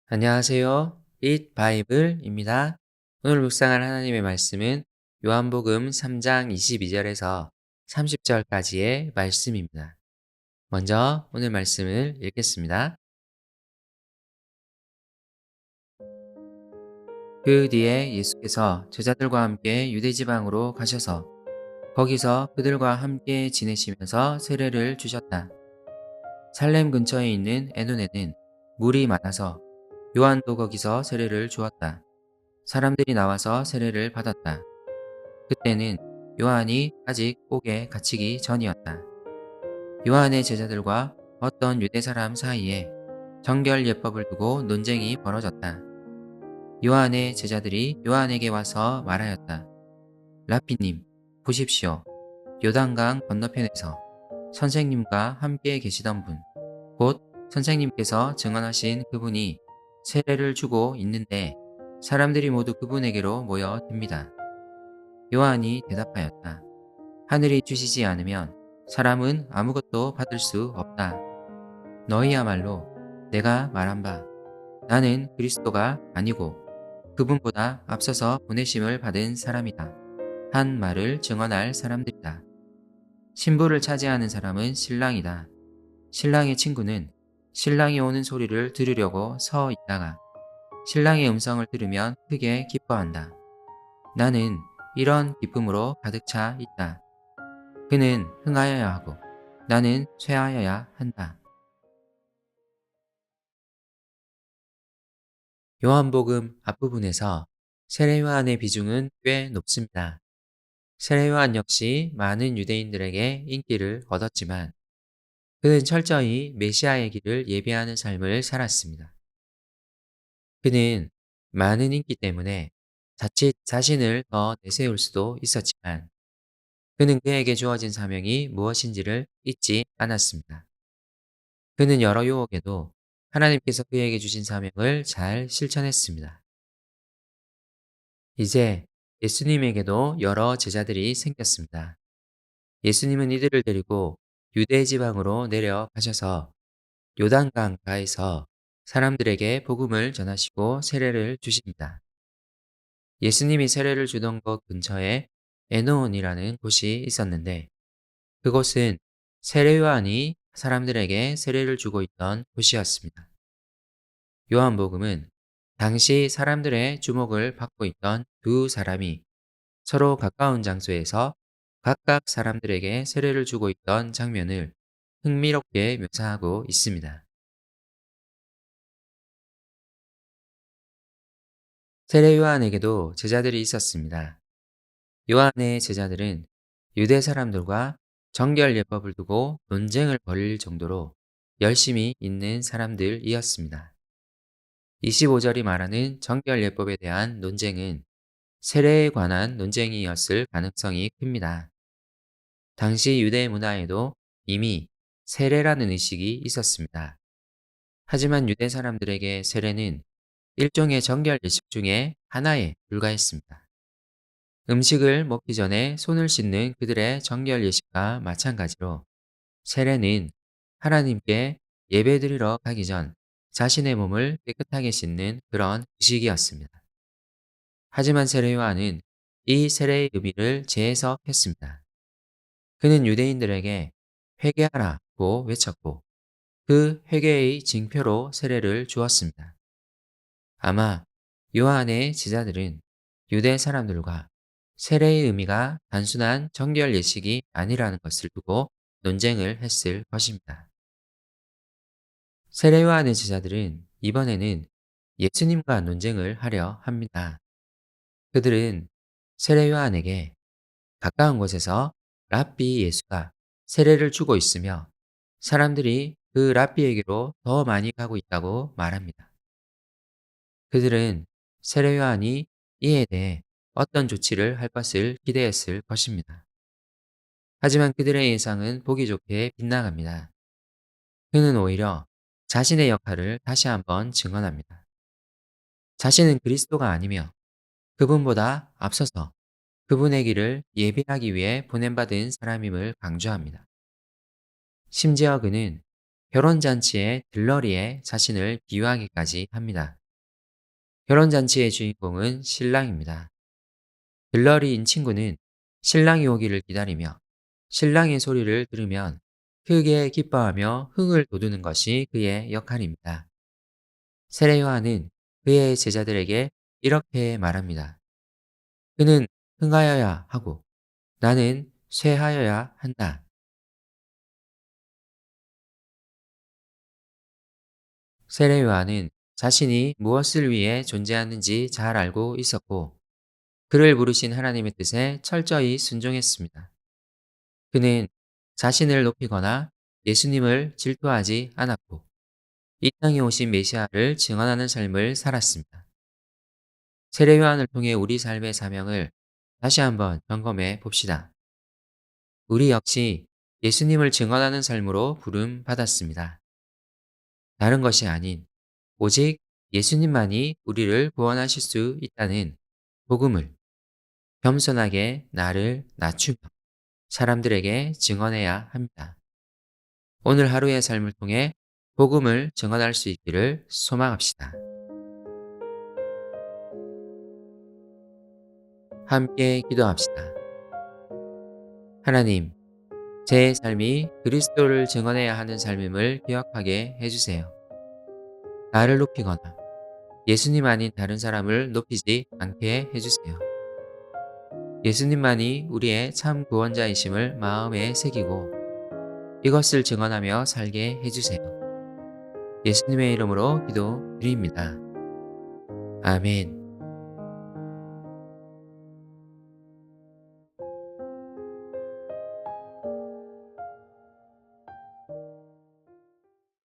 안녕하세요. Eat Bible입니다. 오늘 묵상할 하나님의 말씀은 요한복음 3장 22절에서 30절까지의 말씀입니다. 먼저 오늘 말씀을 읽겠습니다. 그 뒤에 예수께서 제자들과 함께 유대 지방으로 가셔서 거기서 그들과 함께 지내시면서 세례를 주셨다. 살렘 근처에 있는 에논에는 물이 많아서 요한도 거기서 세례를 주었다. 사람들이 나와서 세례를 받았다. 그때는 요한이 아직 옥에 갇히기 전이었다. 요한의 제자들과 어떤 유대 사람 사이에 정결 예법을 두고 논쟁이 벌어졌다. 요한의 제자들이 요한에게 와서 말하였다. 라피님, 보십시오. 요단강 건너편에서 선생님과 함께 계시던 분, 곧 선생님께서 증언하신 그분이 세례를 주고 있는데 사람들이 모두 그분에게로 모여 듭니다. 요한이 대답하였다. 하늘이 주시지 않으면 사람은 아무것도 받을 수 없다. 너희야말로 내가 말한 바 나는 그리스도가 아니고 그분보다 앞서서 보내심을 받은 사람이다. 한 말을 증언할 사람들이다. 신부를 차지하는 사람은 신랑이다. 신랑의 친구는 신랑이 오는 소리를 들으려고 서 있다가 신랑의 음성을 들으면 크게 기뻐한다. 나는 이런 기쁨으로 가득 차 있다. 그는 흥하여야 하고 나는 쇠하여야 한다. 요한복음 앞부분에서 세례 요한의 비중은 꽤 높습니다. 세례 요한 역시 많은 유대인들에게 인기를 얻었지만 그는 철저히 메시아의 길을 예비하는 삶을 살았습니다. 그는 많은 인기 때문에 자칫 자신을 더 내세울 수도 있었지만 그는 그에게 주어진 사명이 무엇인지를 잊지 않았습니다. 그는 여러 유혹에도 하나님께서 그에게 주신 사명을 잘 실천했습니다. 이제 예수님에게도 여러 제자들이 생겼습니다. 예수님은 이들을 데리고 유대 지방으로 내려가셔서 요단강 가에서 사람들에게 복음을 전하시고 세례를 주십니다. 예수님이 세례를 주던 곳 근처에 에노온이라는 곳이 있었는데 그곳은 세례 요한이 사람들에게 세례를 주고 있던 곳이었습니다. 요한복음은 당시 사람들의 주목을 받고 있던 두 사람이 서로 가까운 장소에서 각각 사람들에게 세례를 주고 있던 장면을 흥미롭게 묘사하고 있습니다. 세례 요한에게도 제자들이 있었습니다. 요한의 제자들은 유대 사람들과 정결 예법을 두고 논쟁을 벌일 정도로 열심히 있는 사람들이었습니다. 25절이 말하는 정결 예법에 대한 논쟁은 세례에 관한 논쟁이었을 가능성이 큽니다. 당시 유대 문화에도 이미 세례라는 의식이 있었습니다. 하지만 유대 사람들에게 세례는 일종의 정결 예식 중에 하나에 불과했습니다. 음식을 먹기 전에 손을 씻는 그들의 정결 예식과 마찬가지로 세례는 하나님께 예배드리러 가기 전 자신의 몸을 깨끗하게 씻는 그런 의식이었습니다. 하지만 세례 요한은 이 세례의 의미를 재해석했습니다. 그는 유대인들에게 회개하라고 외쳤고 그 회개의 징표로 세례를 주었습니다. 아마 요한의 제자들은 유대 사람들과 세례의 의미가 단순한 정결 예식이 아니라는 것을 두고 논쟁을 했을 것입니다. 세례 요한의 제자들은 이번에는 예수님과 논쟁을 하려 합니다. 그들은 세례 요한에게 가까운 곳에서 랍비 예수가 세례를 주고 있으며 사람들이 그 랍비에게로 더 많이 가고 있다고 말합니다. 그들은 세례 요한이 이에 대해 어떤 조치를 할 것을 기대했을 것입니다. 하지만 그들의 예상은 보기 좋게 빗나갑니다. 그는 오히려 자신의 역할을 다시 한번 증언합니다. 자신은 그리스도가 아니며 그분보다 앞서서 그분의 길을 예비하기 위해 보냄받은 사람임을 강조합니다. 심지어 그는 결혼잔치의 들러리에 자신을 비유하기까지 합니다. 결혼잔치의 주인공은 신랑입니다. 들러리인 친구는 신랑이 오기를 기다리며 신랑의 소리를 들으면 크게 기뻐하며 흥을 돋우는 것이 그의 역할입니다. 세례 요한은 그의 제자들에게 이렇게 말합니다. 그는 흥하여야 하고 나는 쇠하여야 한다. 세례 요한은 자신이 무엇을 위해 존재하는지 잘 알고 있었고 그를 부르신 하나님의 뜻에 철저히 순종했습니다. 그는 자신을 높이거나 예수님을 질투하지 않았고 이 땅에 오신 메시아를 증언하는 삶을 살았습니다. 세례 요한을 통해 우리 삶의 사명을 다시 한번 점검해 봅시다. 우리 역시 예수님을 증언하는 삶으로 부름 받았습니다. 다른 것이 아닌 오직 예수님만이 우리를 구원하실 수 있다는 복음을 겸손하게 나를 낮추며 사람들에게 증언해야 합니다. 오늘 하루의 삶을 통해 복음을 증언할 수 있기를 소망합시다. 함께 기도합시다. 하나님, 제 삶이 그리스도를 증언해야 하는 삶임을 기억하게 해주세요. 나를 높이거나 예수님 아닌 다른 사람을 높이지 않게 해주세요. 예수님만이 우리의 참 구원자이심을 마음에 새기고 이것을 증언하며 살게 해주세요. 예수님의 이름으로 기도드립니다. 아멘.